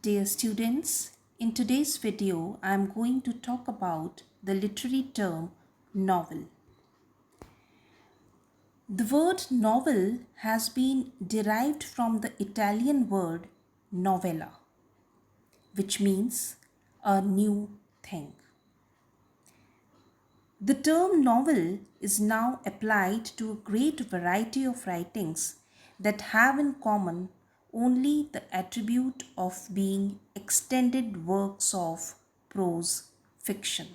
Dear students, in today's video I am going to talk about the literary term novel. The word novel has been derived from the Italian word novella, which means a new thing. The term novel is now applied to a great variety of writings that have in common only the attribute of being extended works of prose fiction.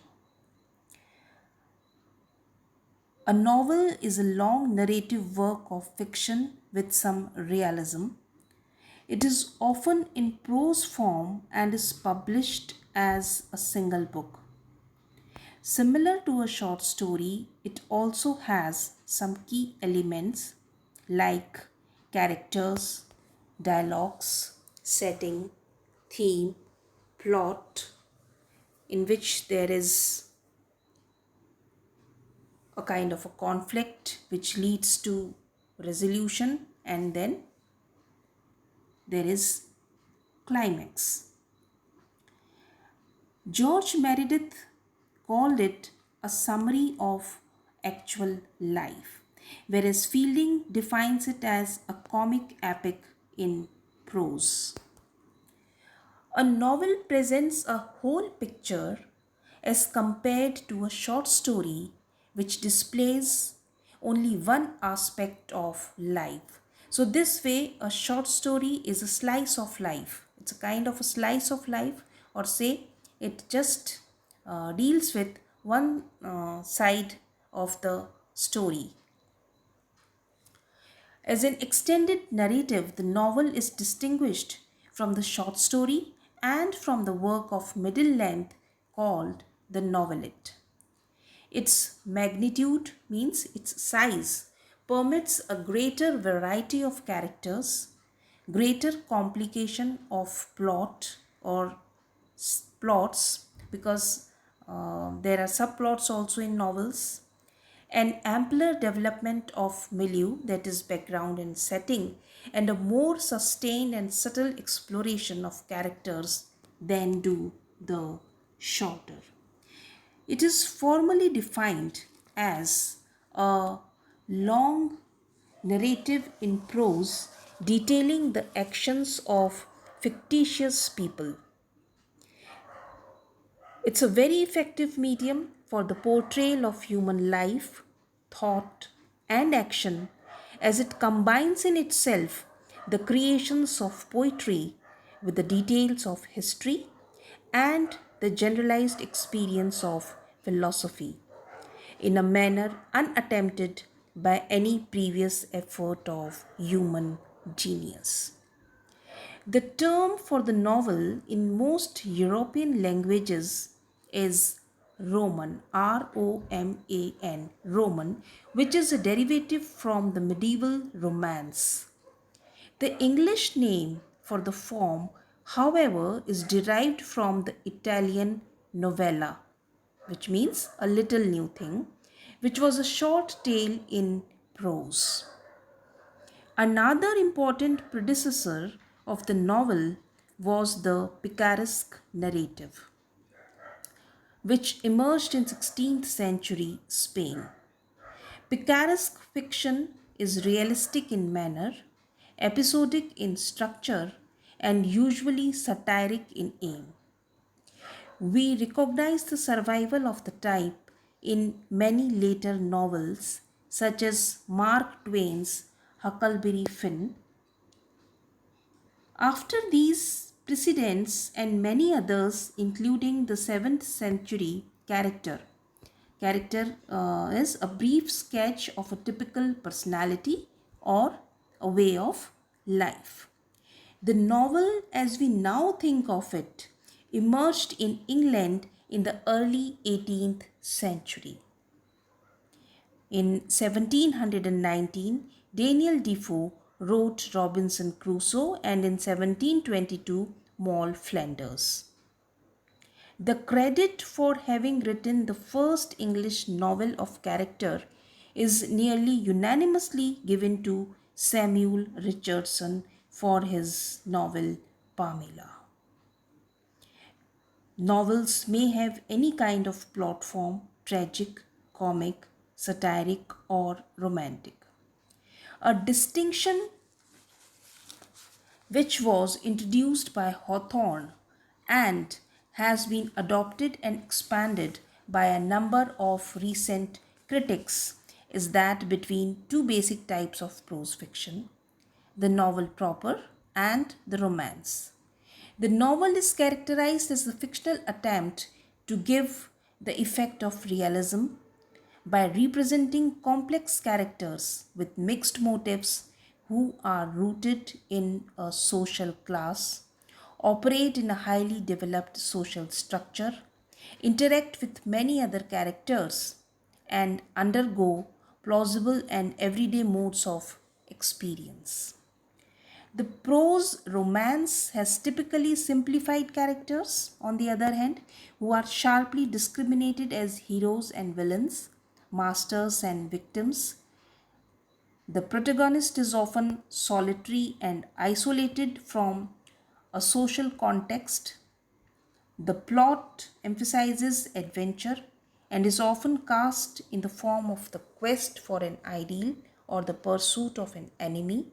A novel is a long narrative work of fiction with some realism. It is often in prose form and is published as a single book. Similar to a short story, it also has some key elements like characters, dialogues, setting, theme, plot, in which there is a kind of a conflict which leads to resolution, and then there is climax. George Meredith called it a summary of actual life, whereas Fielding defines it as a comic epic in prose. A novel presents a whole picture as compared to a short story which displays only one aspect of life. So this way a short story is a slice of life. It's a kind of a slice of life, or say it just deals with one side of the story. As an extended narrative, the novel is distinguished from the short story and from the work of middle length called the novelette. Its magnitude, means its size, permits a greater variety of characters, greater complication of plot or plots, because there are subplots also in novels, an ampler development of milieu, that is background and setting, and a more sustained and subtle exploration of characters than do the shorter. It is formally defined as a long narrative in prose detailing the actions of fictitious people. It's a very effective medium for the portrayal of human life, thought, and action, as it combines in itself the creations of poetry with the details of history and the generalized experience of philosophy in a manner unattempted by any previous effort of human genius. The term for the novel in most European languages is Roman, Roman, Roman, which is a derivative from the medieval Romance. The English name for the form, however, is derived from the Italian novella, which means a little new thing, which was a short tale in prose. Another important predecessor of the novel was the picaresque narrative, which emerged in 16th century Spain. Picaresque fiction is realistic in manner, episodic in structure, and usually satiric in aim. We recognize the survival of the type in many later novels, such as Mark Twain's Huckleberry Finn. After these precedents and many others, including the 7th century character is a brief sketch of a typical personality or a way of life. The novel, as we now think of it, emerged in England in the early 18th century. In 1719, Daniel Defoe wrote Robinson Crusoe, and in 1722, Moll Flanders. The credit for having written the first English novel of character is nearly unanimously given to Samuel Richardson for his novel Pamela. Novels may have any kind of plot form: tragic, comic, satiric, or romantic. A distinction which was introduced by Hawthorne and has been adopted and expanded by a number of recent critics, is that between two basic types of prose fiction: the novel proper and the romance. The novel is characterized as a fictional attempt to give the effect of realism by representing complex characters with mixed motives who are rooted in a social class, operate in a highly developed social structure, interact with many other characters, and undergo plausible and everyday modes of experience. The prose romance has typically simplified characters, on the other hand, who are sharply discriminated as heroes and villains, masters and victims. The protagonist is often solitary and isolated from a social context. The plot emphasizes adventure and is often cast in the form of the quest for an ideal or the pursuit of an enemy,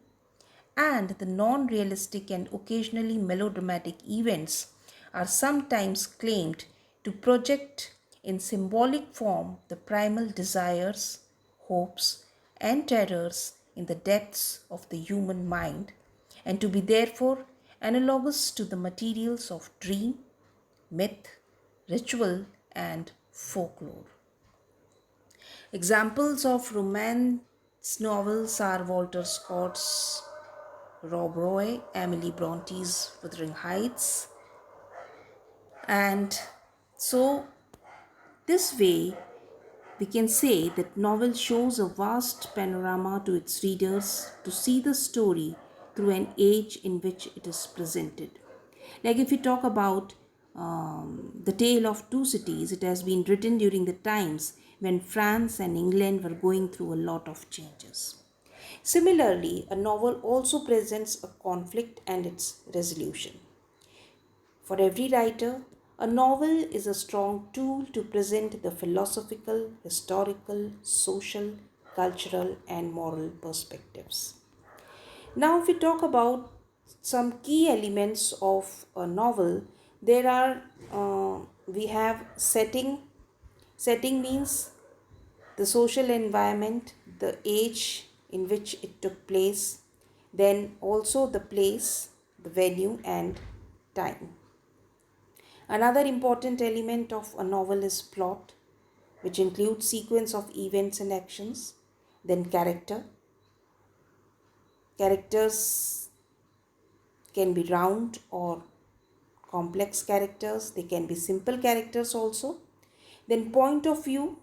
and the non realistic and occasionally melodramatic events are sometimes claimed to project in symbolic form the primal desires, hopes, and terrors in the depths of the human mind, and to be therefore analogous to the materials of dream, myth, ritual, and folklore. Examples of romance novels are Walter Scott's Rob Roy, Emily Bronte's Wuthering Heights. And so, this way, we can say that novel shows a vast panorama to its readers to see the story through an age in which it is presented. Like if we talk about The Tale of Two Cities, it has been written during the times when France and England were going through a lot of changes. Similarly, a novel also presents a conflict and its resolution. For every writer, a novel is a strong tool to present the philosophical, historical, social, cultural, and moral perspectives. Now, if we talk about some key elements of a novel, there are we have setting. Setting means the social environment, the age in which it took place, then also the place, the venue, and time. Another important element of a novel is plot, which includes sequence of events and actions, then character. Characters can be round or complex characters, they can be simple characters also. Then point of view,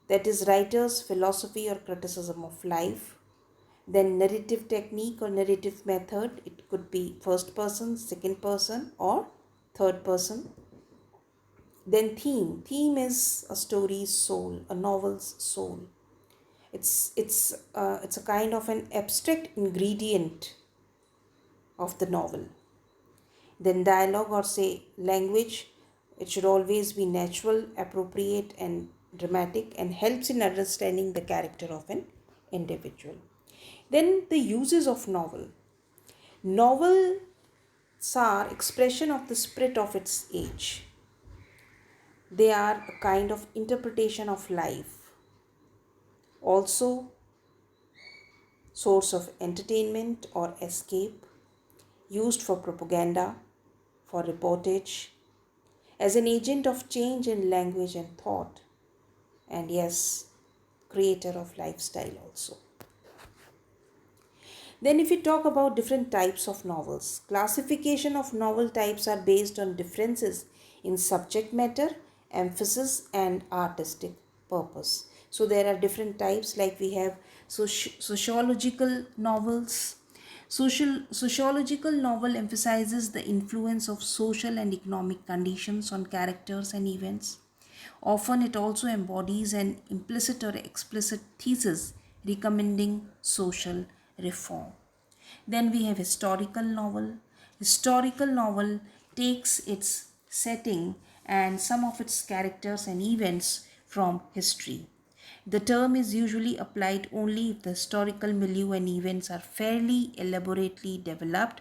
that is writer's philosophy or criticism of life. Then narrative technique or narrative method, it could be first person, second person, or third person. Then theme is a story's soul, a novel's soul. It's a kind of an abstract ingredient of the novel. Then dialogue, or say language, it should always be natural, appropriate, and dramatic, and helps in understanding the character of an individual. Then the uses of novel. Novels are expression of the spirit of its age. They are a kind of interpretation of life. Also, source of entertainment or escape, used for propaganda, for reportage, as an agent of change in language and thought, and yes, creator of lifestyle also. Then if we talk about different types of novels, classification of novel types are based on differences in subject matter, emphasis, and artistic purpose. So there are different types, like we have sociological novels. Sociological novel emphasizes the influence of social and economic conditions on characters and events. Often it also embodies an implicit or explicit thesis recommending social reform. Then we have historical novel. Historical novel takes its setting and some of its characters and events from history. The term is usually applied only if the historical milieu and events are fairly elaborately developed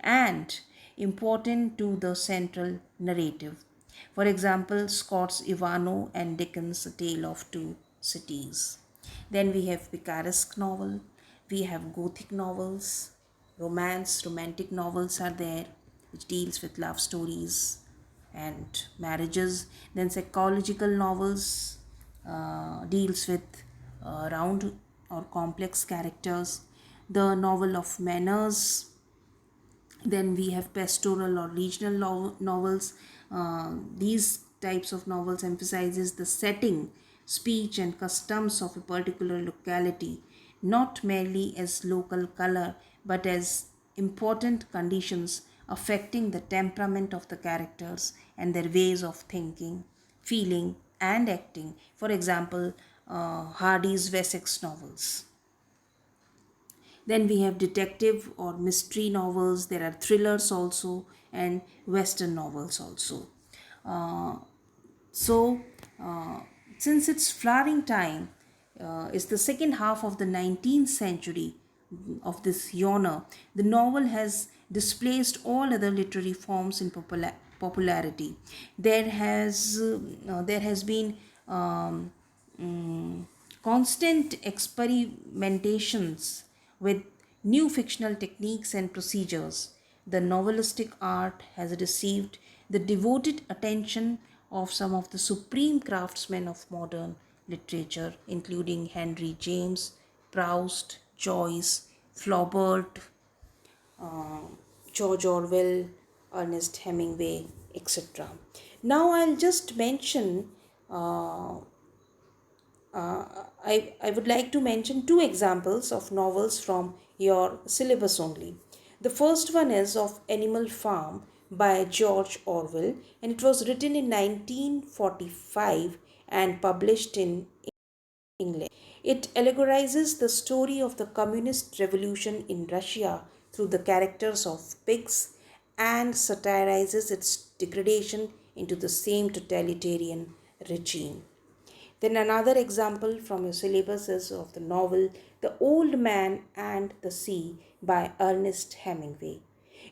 and important to the central narrative. For example, Scott's Ivano and Dickens' A Tale of Two Cities. Then we have picaresque novel, we have gothic novels, romantic novels are there, which deals with love stories and marriages. Then psychological novels deals with round or complex characters. The novel of manners. Then we have pastoral or regional novels. These types of novels emphasizes the setting, speech and customs of a particular locality, not merely as local color but as important conditions affecting the temperament of the characters and their ways of thinking, feeling and acting. For example, Hardy's Wessex novels. Then we have detective or mystery novels. There are thrillers also and western novels also. Uh, so, uh, since its flowering time is the second half of the 19th century of this genre, the novel has displaced all other literary forms in popularity. There has been constant experimentations with new fictional techniques and procedures. The novelistic art has received the devoted attention of some of the supreme craftsmen of modern literature, including Henry James, Proust, Joyce, Flaubert, uh, George Orwell, Ernest Hemingway, etc. Now I'll just mention I would like to mention two examples of novels from your syllabus only. The first one is of Animal Farm by George Orwell, and it was written in 1945 and published in England. It allegorizes the story of the communist revolution in Russia through the characters of pigs and satirizes its degradation into the same totalitarian regime. Then another example from your syllabus is of the novel The Old Man and the Sea by Ernest Hemingway.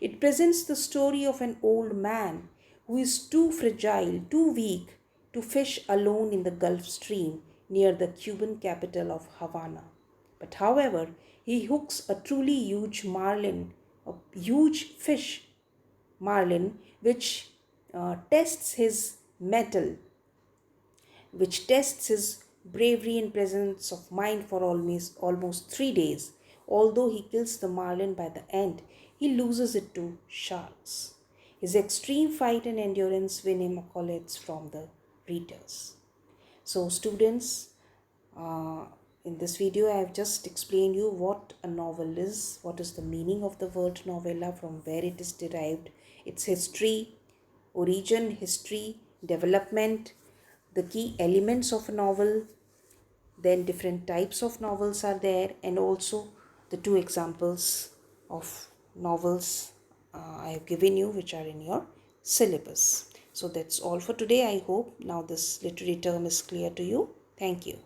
It presents the story of an old man who is too fragile, too weak to fish alone in the Gulf Stream near the Cuban capital of Havana. But however, he hooks a truly huge marlin, a huge fish marlin, which tests his mettle, which tests his bravery and presence of mind for almost 3 days. Although he kills the marlin by the end, he loses it to sharks. His extreme fight and endurance win him accolades from the readers. So, students, uh, in this video, I have just explained you what a novel is, what is the meaning of the word novella, from where it is derived, its history, origin, history, development, the key elements of a novel, then different types of novels are there, and also the two examples of novels I have given you, which are in your syllabus. So that's all for today. I hope now this literary term is clear to you. Thank you.